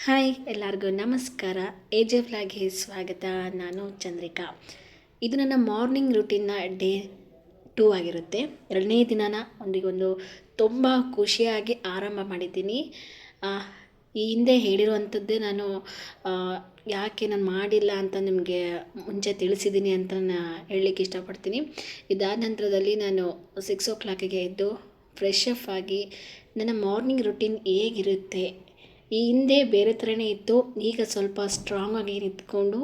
Hi ಎಲ್ಲರಿಗೂ ನಮಸ್ಕಾರ. AJ ಫ್ಲಾಗ್ಗೆ ಸ್ವಾಗತ. ನಾನು ಚಂದ್ರಿಕಾ. ಇದು ನನ್ನ ಮಾರ್ನಿಂಗ್ ರೂಟೀನ್ನ ಡೇ 2 ಆಗಿರುತ್ತೆ. ಎರಡನೇ ದಿನನ ಒಂದು ತುಂಬ ಖುಷಿಯಾಗಿ ಆರಂಭ ಮಾಡಿದ್ದೀನಿ. ಈ ಹಿಂದೆ ಹೇಳಿರುವಂಥದ್ದೇ ನಾನು ಯಾಕೆ ನಾನು ಮಾಡಿಲ್ಲ ಅಂತ ನಿಮಗೆ ಮುಂಚೆ ತಿಳಿಸಿದ್ದೀನಿ ಅಂತ ಹೇಳಲಿಕ್ಕೆ ಇಷ್ಟಪಡ್ತೀನಿ. ಇದಾದ ನಂತರದಲ್ಲಿ ನಾನು 6 o'clock ಎದ್ದು ಫ್ರೆಶ್ ಅಪ್ ಆಗಿ ನನ್ನ ಮಾರ್ನಿಂಗ್ ರೂಟೀನ್ ಹೇಗಿರುತ್ತೆ, ಈ ಹಿಂದೆ ಬೇರೆ ಥರನೇ ಇತ್ತು, ಈಗ ಸ್ವಲ್ಪ ಸ್ಟ್ರಾಂಗಾಗಿ ನಿಂತ್ಕೊಂಡು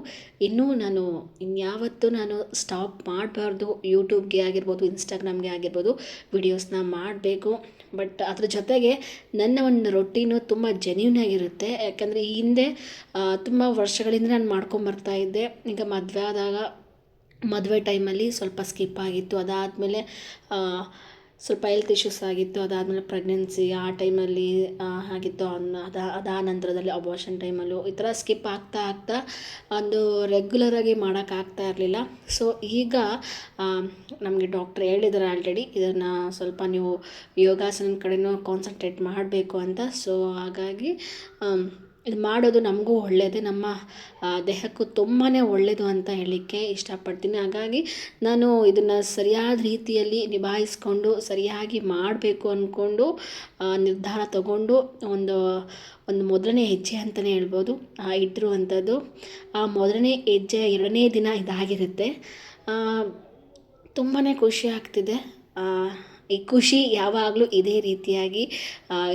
ಇನ್ಯಾವತ್ತೂ ನಾನು ಸ್ಟಾಪ್ ಮಾಡಬಾರ್ದು. ಯೂಟ್ಯೂಬ್ಗೆ ಆಗಿರ್ಬೋದು, ಇನ್ಸ್ಟಾಗ್ರಾಮ್ಗೆ ಆಗಿರ್ಬೋದು ವಿಡಿಯೋಸ್ನ ಮಾಡಬೇಕು. ಬಟ್ ಅದ್ರ ಜೊತೆಗೆ ನನ್ನ ಒಂದು ರೊಟೀನು ತುಂಬ ಜೆನ್ಯೂನ್ ಆಗಿರುತ್ತೆ. ಯಾಕಂದರೆ ಈ ಹಿಂದೆ ತುಂಬ ವರ್ಷಗಳಿಂದ ನಾನು ಮಾಡ್ಕೊಂಬರ್ತಾ ಇದ್ದೆ. ಈಗ ಮದುವೆ ಟೈಮಲ್ಲಿ ಸ್ವಲ್ಪ ಸ್ಕಿಪ್ ಆಗಿತ್ತು. ಅದಾದಮೇಲೆ ಸ್ವಲ್ಪ ಹೆಲ್ತ್ ಇಶ್ಯೂಸ್ ಆಗಿತ್ತು. ಅದಾದಮೇಲೆ ಪ್ರೆಗ್ನೆನ್ಸಿ ಆ ಟೈಮಲ್ಲಿ ಆಗಿತ್ತು. ಅದಾದ ನಂತರದಲ್ಲಿ ಅಬೋಷನ್ ಟೈಮಲ್ಲೂ ಈ ಥರ ಸ್ಕಿಪ್ ಆಗ್ತಾ ಒಂದು ರೆಗ್ಯುಲರಾಗಿ ಮಾಡೋಕ್ಕಾಗ್ತಾ ಇರಲಿಲ್ಲ. ಸೊ ಈಗ ನಮಗೆ ಡಾಕ್ಟ್ರ್ ಹೇಳಿದ್ದಾರೆ ಆಲ್ರೆಡಿ, ಇದನ್ನು ಸ್ವಲ್ಪ ನೀವು ಯೋಗಾಸನದ ಕಡೆನೂ ಕಾನ್ಸಂಟ್ರೇಟ್ ಮಾಡಬೇಕು ಅಂತ. ಸೊ ಹಾಗಾಗಿ ಇದು ಮಾಡೋದು ನಮಗೂ ಒಳ್ಳೆಯದೇ, ನಮ್ಮ ದೇಹಕ್ಕೂ ತುಂಬಾ ಒಳ್ಳೆಯದು ಅಂತ ಹೇಳಲಿಕ್ಕೆ ಇಷ್ಟಪಡ್ತೀನಿ. ಹಾಗಾಗಿ ನಾನು ಇದನ್ನು ಸರಿಯಾದ ರೀತಿಯಲ್ಲಿ ನಿಭಾಯಿಸ್ಕೊಂಡು ಸರಿಯಾಗಿ ಮಾಡಬೇಕು ಅಂದ್ಕೊಂಡು ನಿರ್ಧಾರ ತಗೊಂಡು ಒಂದು ಮೊದಲನೇ ಹೆಜ್ಜೆ ಅಂತಲೇ ಹೇಳ್ಬೋದು ಇಟ್ಟಿರುವಂಥದ್ದು. ಆ ಮೊದಲನೇ ಹೆಜ್ಜೆ 2ನೇ ದಿನ ಇದಾಗಿರುತ್ತೆ. ತುಂಬಾ ಖುಷಿ ಆಗ್ತಿದೆ. ಈ ಖುಷಿ ಯಾವಾಗಲೂ ಇದೇ ರೀತಿಯಾಗಿ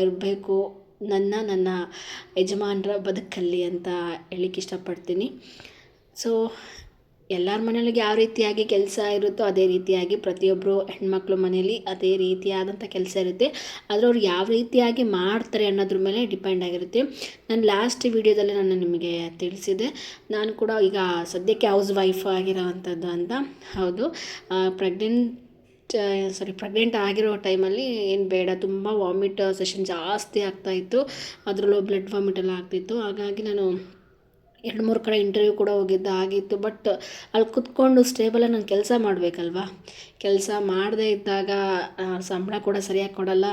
ಇರಬೇಕು ನನ್ನ ಯಜಮಾನರ ಬದುಕಲ್ಲಿ ಅಂತ ಹೇಳಲಿಕ್ಕೆ ಇಷ್ಟಪಡ್ತೀನಿ. ಸೊ ಎಲ್ಲರ ಮನೆಯಲ್ಲಿ ಯಾವ ರೀತಿಯಾಗಿ ಕೆಲಸ ಇರುತ್ತೋ ಅದೇ ರೀತಿಯಾಗಿ ಪ್ರತಿಯೊಬ್ಬರು ಹೆಣ್ಮಕ್ಳು ಮನೆಯಲ್ಲಿ ಅದೇ ರೀತಿಯಾದಂಥ ಕೆಲಸ ಇರುತ್ತೆ. ಆದರೆ ಅವ್ರು ಯಾವ ರೀತಿಯಾಗಿ ಮಾಡ್ತಾರೆ ಅನ್ನೋದ್ರ ಮೇಲೆ ಡಿಪೆಂಡ್ ಆಗಿರುತ್ತೆ. ನಾನು ಲಾಸ್ಟ್ ವಿಡಿಯೋದಲ್ಲಿ ನಾನು ನಿಮಗೆ ತಿಳಿಸಿದೆ, ನಾನು ಕೂಡ ಈಗ ಸದ್ಯಕ್ಕೆ ಹೌಸ್ ವೈಫ್ ಆಗಿರೋವಂಥದ್ದು ಅಂತ. ಹೌದು, ಪ್ರೆಗ್ನೆಂಟ್ ಆಗಿರೋ ಟೈಮಲ್ಲಿ ಏನು ಬೇಡ, ತುಂಬ ವಾಮಿಟ್ ಸೆಷನ್ ಜಾಸ್ತಿ ಆಗ್ತಾಯಿತ್ತು. ಅದರಲ್ಲೂ ಬ್ಲಡ್ ವಾಮಿಟ್ ಎಲ್ಲ ಆಗ್ತಿತ್ತು. ಹಾಗಾಗಿ ನಾನು 2-3 ಕಡೆ ಇಂಟರ್ವ್ಯೂ ಕೂಡ ಆಗಿತ್ತು. ಬಟ್ ಅಲ್ಲಿ ಕುತ್ಕೊಂಡು ಸ್ಟೇಬಲಾಗಿ ನಾನು ಕೆಲಸ ಮಾಡಬೇಕಲ್ವ. ಕೆಲಸ ಮಾಡದೇ ಇದ್ದಾಗ ಸಂಬಳ ಕೂಡ ಸರಿಯಾಗಿ ಕೊಡಲ್ಲ,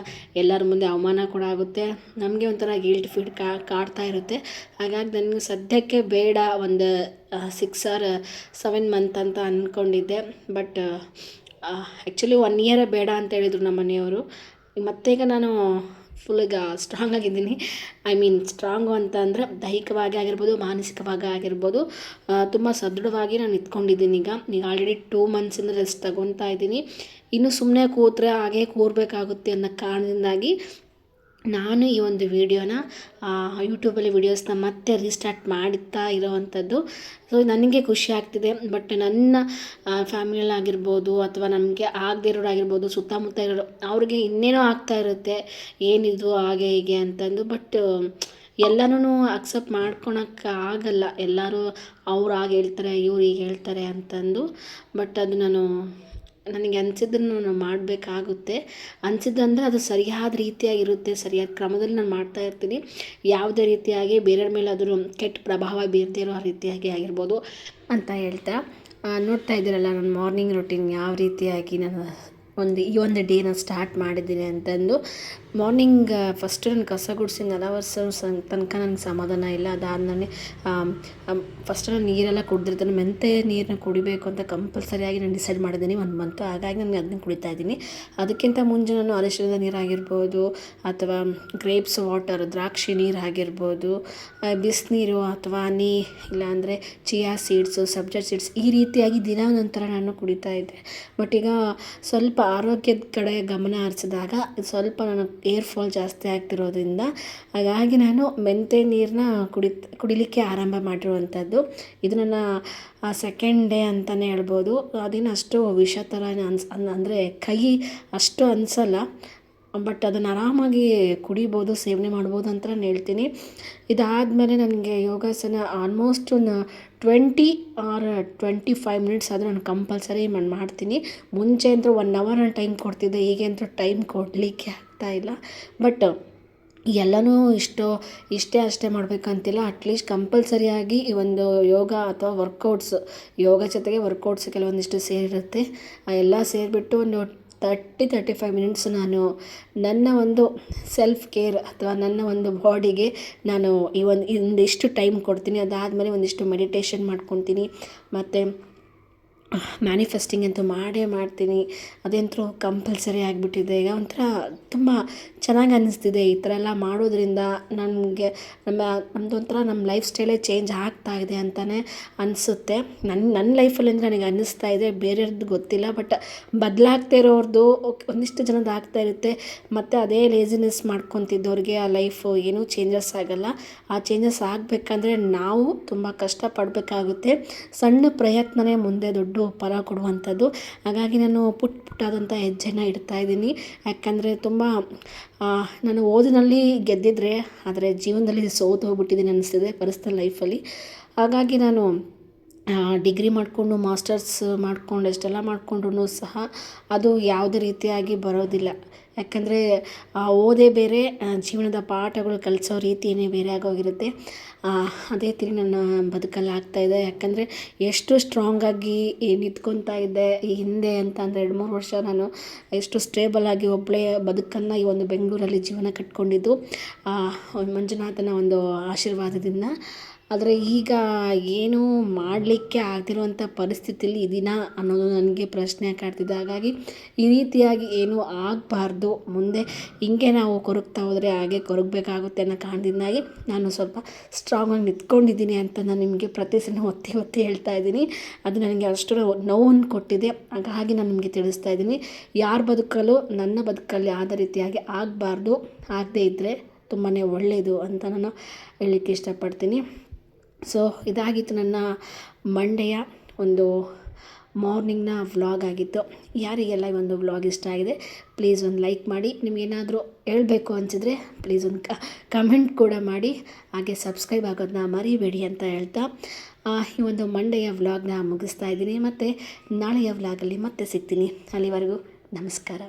ಎಲ್ಲರ ಮುಂದೆ ಅವಮಾನ ಕೂಡ ಆಗುತ್ತೆ, ನಮಗೆ ಒಂಥರ ಗಿಲ್ಟ್ ಫೀಲ್ ಕಾಡ್ತಾ ಇರುತ್ತೆ. ಹಾಗಾಗಿ ನನಗೆ ಸದ್ಯಕ್ಕೆ ಬೇಡ, ಒಂದು 6 or 7 months ಅಂತ ಅಂದ್ಕೊಂಡಿದ್ದೆ. ಬಟ್ ಆ್ಯಕ್ಚುಲಿ 1 year ಬೇಡ ಅಂತ ಹೇಳಿದರು ನಮ್ಮ ಮನೆಯವರು. ಈಗ ನಾನು ಫುಲ್ ಈಗ ಸ್ಟ್ರಾಂಗ್ ಆಗಿದ್ದೀನಿ. ಸ್ಟ್ರಾಂಗು ಅಂತ ಅಂದರೆ ದೈಹಿಕವಾಗಿ ಆಗಿರ್ಬೋದು, ಮಾನಸಿಕವಾಗಿ ಆಗಿರ್ಬೋದು ತುಂಬ ಸದೃಢವಾಗಿ ನಾನು ನಿಂತ್ಕೊಂಡಿದ್ದೀನಿ. ಈಗ ಆಲ್ರೆಡಿ 2 months ರೆಸ್ಟ್ ತಗೊತಾ ಇದ್ದೀನಿ. ಇನ್ನು ಸುಮ್ಮನೆ ಕೂತ್ರೆ ಹಾಗೇ ಕೂರಬೇಕಾಗುತ್ತೆ ಅನ್ನೋ ಕಾರಣದಿಂದಾಗಿ ನಾನು ಈ ಒಂದು ವಿಡಿಯೋನ ಯೂಟ್ಯೂಬಲ್ಲಿ ವೀಡಿಯೋಸ್ನ ಮತ್ತೆ ರೀಸ್ಟಾರ್ಟ್ ಮಾಡುತ್ತಾ ಇರೋವಂಥದ್ದು. ಸೊ ನನಗೆ ಖುಷಿ ಆಗ್ತಿದೆ. ಬಟ್ ನನ್ನ ಫ್ಯಾಮಿಲಿಯಲ್ಲಾಗಿರ್ಬೋದು ಅಥವಾ ನಮಗೆ ಆಗದೇ ಇರೋರಾಗಿರ್ಬೋದು, ಸುತ್ತಮುತ್ತ ಇರೋರು ಅವ್ರಿಗೆ ಇನ್ನೇನೋ ಆಗ್ತಾ ಇರುತ್ತೆ, ಏನಿದು ಹಾಗೆ ಹೀಗೆ ಅಂತಂದು. ಬಟ್ ಎಲ್ಲನೂ ಅಕ್ಸೆಪ್ಟ್ ಮಾಡ್ಕೊಳಕ್ಕೆ ಆಗಲ್ಲ. ಎಲ್ಲರೂ ಅವ್ರು ಹಾಗೆ ಹೇಳ್ತಾರೆ, ಇವ್ರು ಹೀಗೆ ಹೇಳ್ತಾರೆ ಅಂತಂದು. ಬಟ್ ಅದು ನನಗೆ ಅನಿಸಿದ್ದನ್ನು ಮಾಡಬೇಕಾಗುತ್ತೆ. ಅನಿಸಿದ್ದಂದರೆ ಅದು ಸರಿಯಾದ ರೀತಿಯಾಗಿರುತ್ತೆ, ಸರಿಯಾದ ಕ್ರಮದಲ್ಲಿ ನಾನು ಮಾಡ್ತಾಯಿರ್ತೀನಿ. ಯಾವುದೇ ರೀತಿಯಾಗಿ ಬೇರೆಯವ್ರ ಮೇಲೆ ಅದನ್ನು ಕೆಟ್ಟ ಪ್ರಭಾವ ಬೀರದೇ ಇರೋ ರೀತಿಯಾಗಿ ಆಗಿರ್ಬೋದು ಅಂತ ಹೇಳ್ತಾ ನೋಡ್ತಾ ಇದ್ದೀರಲ್ಲ ನನ್ನ ಮಾರ್ನಿಂಗ್ ರೂಟೀನ್ ಯಾವ ರೀತಿಯಾಗಿ ನಾನು ಈ ಒಂದು ಡೇನ ಸ್ಟಾರ್ಟ್ ಮಾಡಿದ್ದೀನಿ ಅಂತಂದು. ಮಾರ್ನಿಂಗ್ ಫಸ್ಟು ನಾನು ಕಸ ಗುಡಿಸಿದ್ನಲ್ಲ ತನಕ ನನಗೆ ಸಮಾಧಾನ ಇಲ್ಲ. ಅದಾದಮೇಲೆ ಫಸ್ಟು ನಾನು ನೀರೆಲ್ಲ ಕುಡಿದಿರ್ತೀನಿ. ಮೆಂತೆ ನೀರನ್ನ ಕುಡಿಬೇಕು ಅಂತ ಕಂಪಲ್ಸರಿಯಾಗಿ ನಾನು ಡಿಸೈಡ್ ಮಾಡಿದ್ದೀನಿ 1 month. ಹಾಗಾಗಿ ನನಗೆ ಅದನ್ನ ಕುಡಿತಾ ಇದ್ದೀನಿ. ಅದಕ್ಕಿಂತ ಮುಂಚೆ ನಾನು ಅರಿಶಿಣದ ನೀರಾಗಿರ್ಬೋದು ಅಥವಾ ಗ್ರೇಪ್ಸ್ ವಾಟರ್, ದ್ರಾಕ್ಷಿ ನೀರು ಆಗಿರ್ಬೋದು, ಬಿಸಿನೀರು ಅಥವಾ ಇಲ್ಲಾಂದರೆ ಚಿಯಾ ಸೀಡ್ಸು, ಸಬ್ಜಾ ಸೀಡ್ಸ್, ಈ ರೀತಿಯಾಗಿ ದಿನ ಒಂದೊಂಥರ ನಾನು ಕುಡಿತಾ ಇದ್ದೆ. ಬಟ್ ಈಗ ಸ್ವಲ್ಪ ಆರೋಗ್ಯದ ಕಡೆ ಗಮನ ಹರಿಸಿದಾಗ ಸ್ವಲ್ಪ ನಾನು ಏರ್ ಫಾಲ್ ಜಾಸ್ತಿ ಆಗ್ತಿರೋದ್ರಿಂದ ಹಾಗಾಗಿ ನಾನು ಮೆಂತೆ ನೀರನ್ನ ಕುಡಿಲಿಕ್ಕೆ ಆರಂಭ ಮಾಡಿರುವಂಥದ್ದು. ಇದು ನನ್ನ 2nd day ಅಂತಲೇ ಹೇಳ್ಬೋದು. ಅದೇನು ಅಷ್ಟು ವಿಷ ಥರ ಅಂದರೆ ಕೈ ಅಷ್ಟು ಅನಿಸಲ್ಲ. ಬಟ್ ಅದನ್ನು ಆರಾಮಾಗಿ ಕುಡಿಬೋದು, ಸೇವನೆ ಮಾಡ್ಬೋದು ಅಂತ ನಾನು ಹೇಳ್ತೀನಿ. ಇದಾದಮೇಲೆ ನನಗೆ ಯೋಗಾಸನ ಆಲ್ಮೋಸ್ಟ್ ಒಂದು 20 or 25 minutes ಆದರೂ ನಾನು ಕಂಪಲ್ಸರಿ ಮಾಡ್ತೀನಿ. ಮುಂಚೆ ಅಂತೂ 1 hour ನಾನು ಟೈಮ್ ಕೊಡ್ತಿದ್ದೆ, ಈಗಂತೂ ಟೈಮ್ ಕೊಡಲಿಕ್ಕೆ ಆಗ್ತಾಯಿಲ್ಲ. ಬಟ್ ಎಲ್ಲನೂ ಇಷ್ಟೇ ಅಷ್ಟೇ ಮಾಡಬೇಕಂತಿಲ್ಲ. ಅಟ್ಲೀಸ್ಟ್ ಕಂಪಲ್ಸರಿಯಾಗಿ ಈ ಒಂದು ಯೋಗ ಅಥವಾ ವರ್ಕೌಟ್ಸ್, ಯೋಗ ಜೊತೆಗೆ ವರ್ಕೌಟ್ಸ್ ಕೆಲವೊಂದಿಷ್ಟು ಸೇರಿರುತ್ತೆ. ಎಲ್ಲ ಸೇರಿಬಿಟ್ಟು ಒಂದು 30-35 ಮಿನಿಟ್ಸ್ ನಾನು ನನ್ನ ಒಂದು ಸೆಲ್ಫ್ ಕೇರ್ ಅಥವಾ ನನ್ನ ಒಂದು ಬಾಡಿಗೆ ನಾನು ಒಂದಿಷ್ಟು ಟೈಮ್ ಕೊಡ್ತೀನಿ. ಅದಾದಮೇಲೆ ಒಂದಿಷ್ಟು ಮೆಡಿಟೇಷನ್ ಮಾಡ್ಕೊತೀನಿ. ಮತ್ತು ಮ್ಯಾನಿಫೆಸ್ಟಿಂಗ್ ಅಂತೂ ಮಾಡೇ ಮಾಡ್ತೀನಿ. ಅದಂತೂ ಕಂಪಲ್ಸರಿ ಆಗಿಬಿಟ್ಟಿದೆ. ಈಗ ಒಂಥರ ತುಂಬ ಚೆನ್ನಾಗಿ ಅನ್ನಿಸ್ತಿದೆ. ಈ ಥರ ಎಲ್ಲ ಮಾಡೋದ್ರಿಂದ ನಮಗೆ ನಮ್ಮದೊಂಥರ ನಮ್ಮ ಲೈಫ್ ಸ್ಟೈಲೇ ಚೇಂಜ್ ಆಗ್ತಾ ಇದೆ ಅಂತಲೇ ಅನಿಸುತ್ತೆ. ನನ್ನ ಲೈಫಲ್ಲಿ ಅಂದರೆ ನನಗೆ ಅನ್ನಿಸ್ತಾ ಇದೆ, ಬೇರೆಯವ್ರದ್ದು ಗೊತ್ತಿಲ್ಲ. ಬಟ್ ಬದಲಾಗ್ತಾ ಇರೋರ್ದು ಒಂದಿಷ್ಟು ಜನದ್ದು ಆಗ್ತಾ ಇರುತ್ತೆ. ಮತ್ತು ಅದೇ ಲೇಸಿನೆಸ್ ಮಾಡ್ಕೊತಿದ್ದವ್ರಿಗೆ ಆ ಲೈಫು ಏನೂ ಚೇಂಜಸ್ ಆಗೋಲ್ಲ. ಆ ಚೇಂಜಸ್ ಆಗಬೇಕಂದ್ರೆ ನಾವು ತುಂಬ ಕಷ್ಟಪಡಬೇಕಾಗುತ್ತೆ. ಸಣ್ಣ ಪ್ರಯತ್ನವೇ ಮುಂದೆ ದೊಡ್ಡ ಫಲ ಕೊಡುವಂಥದ್ದು. ಹಾಗಾಗಿ ನಾನು ಪುಟ್ಟಾದಂಥ ಹೆಜ್ಜೆನ ಇಡ್ತಾ ಇದ್ದೀನಿ. ಯಾಕಂದರೆ ತುಂಬ ನಾನು ಓದಿನಲ್ಲಿ ಗೆದ್ದಿದ್ರೆ, ಆದರೆ ಜೀವನದಲ್ಲಿ ಸೋತು ಹೋಗ್ಬಿಟ್ಟಿದ್ದೀನಿ ಅನ್ನಿಸ್ತಿದೆ ಪರ್ಸ್ನಲ್ ಲೈಫಲ್ಲಿ. ಹಾಗಾಗಿ ನಾನು ಡಿಗ್ರಿ ಮಾಡಿಕೊಂಡು ಮಾಸ್ಟರ್ಸ್ ಮಾಡಿಕೊಂಡು ಎಷ್ಟೆಲ್ಲ ಮಾಡಿಕೊಂಡ್ರೂ ಸಹ ಅದು ಯಾವುದೇ ರೀತಿಯಾಗಿ ಬರೋದಿಲ್ಲ. ಯಾಕಂದರೆ ಓದೇ ಬೇರೆ, ಜೀವನದ ಪಾಠಗಳು ಕಲಿಸೋ ರೀತಿಯೇ ಬೇರೆ ಆಗೋಗಿರುತ್ತೆ. ಅದೇ ಥರ ನನ್ನ ಬದುಕಲ್ಲಿ ಆಗ್ತಾಯಿದೆ. ಯಾಕಂದರೆ ಎಷ್ಟು ಸ್ಟ್ರಾಂಗಾಗಿ ನಿಂತ್ಕೊತಾ ಇದ್ದೆ ಈ ಹಿಂದೆ ಅಂತ ಅಂದರೆ 2-3 ವರ್ಷ ನಾನು ಎಷ್ಟು ಸ್ಟೇಬಲಾಗಿ ಒಬ್ಬಳೇ ಬದುಕನ್ನು ಈ ಒಂದು ಬೆಂಗಳೂರಲ್ಲಿ ಜೀವನ ಕಟ್ಕೊಂಡಿದ್ದು ಮಂಜುನಾಥನ ಒಂದು ಆಶೀರ್ವಾದದಿಂದ. ಆದರೆ ಈಗ ಏನೂ ಮಾಡಲಿಕ್ಕೆ ಆಗ್ತಿರುವಂಥ ಪರಿಸ್ಥಿತಿಯಲ್ಲಿ ಇದೀನಾ ಅನ್ನೋದು ನನಗೆ ಪ್ರಶ್ನೆ ಕಾಡ್ತಿದೆ. ಹಾಗಾಗಿ ಈ ರೀತಿಯಾಗಿ ಏನೂ ಆಗಬಾರ್ದು. ಮುಂದೆ ಹಿಂಗೆ ನಾವು ಕೊರಗ್ತಾ ಹೋದರೆ ಹಾಗೆ ಕೊರಗಬೇಕಾಗುತ್ತೆ ಅನ್ನೋ ಕಾರಣದಿಂದಾಗಿ ನಾನು ಸ್ವಲ್ಪ ಸ್ಟ್ರಾಂಗಾಗಿ ನಿಂತ್ಕೊಂಡಿದ್ದೀನಿ ಅಂತ ನಾನು ನಿಮಗೆ ಪ್ರತಿ ಸಲ ಒತ್ತಿ ಹೇಳ್ತಾ ಇದ್ದೀನಿ. ಅದು ನನಗೆ ಅಷ್ಟು ನೋವನ್ನು ಕೊಟ್ಟಿದೆ. ಹಾಗಾಗಿ ನಾನು ನಿಮಗೆ ತಿಳಿಸ್ತಾ ಇದ್ದೀನಿ, ಯಾರ ಬದುಕಲ್ಲೂ ನನ್ನ ಬದುಕಲ್ಲಿ ಆದ ರೀತಿಯಾಗಿ ಆಗಬಾರ್ದು. ಆಗದೇ ಇದ್ದರೆ ತುಂಬಾ ಒಳ್ಳೆಯದು ಅಂತ ನಾನು ಹೇಳಲಿಕ್ಕೆ ಇಷ್ಟಪಡ್ತೀನಿ. ಸೊ ಇದಾಗಿತ್ತು ನನ್ನ ಮಂಡೆಯ ಒಂದು ಮಾರ್ನಿಂಗ್ನ ವ್ಲಾಗ್ ಆಗಿತ್ತು. ಯಾರಿಗೆಲ್ಲ ಈ ಒಂದು ವ್ಲಾಗ್ ಇಷ್ಟ ಆಗಿದೆ ಪ್ಲೀಸ್ ಒಂದು ಲೈಕ್ ಮಾಡಿ. ನಿಮಗೇನಾದರೂ ಹೇಳಬೇಕು ಅನಿಸಿದ್ರೆ ಪ್ಲೀಸ್ ಒಂದು ಕಮೆಂಟ್ ಕೂಡ ಮಾಡಿ. ಹಾಗೆ ಸಬ್ಸ್ಕ್ರೈಬ್ ಆಗೋದನ್ನ ಮರಿಬೇಡಿ ಅಂತ ಹೇಳ್ತಾ ಈ ಒಂದು ಮಂಡೆಯ ವ್ಲಾಗ್ನ ಮುಗಿಸ್ತಾ ಇದ್ದೀನಿ. ಮತ್ತು ನಾಳೆಯ ವ್ಲಾಗಲ್ಲಿ ಮತ್ತೆ ಸಿಗ್ತೀನಿ. ಅಲ್ಲಿವರೆಗೂ ನಮಸ್ಕಾರ.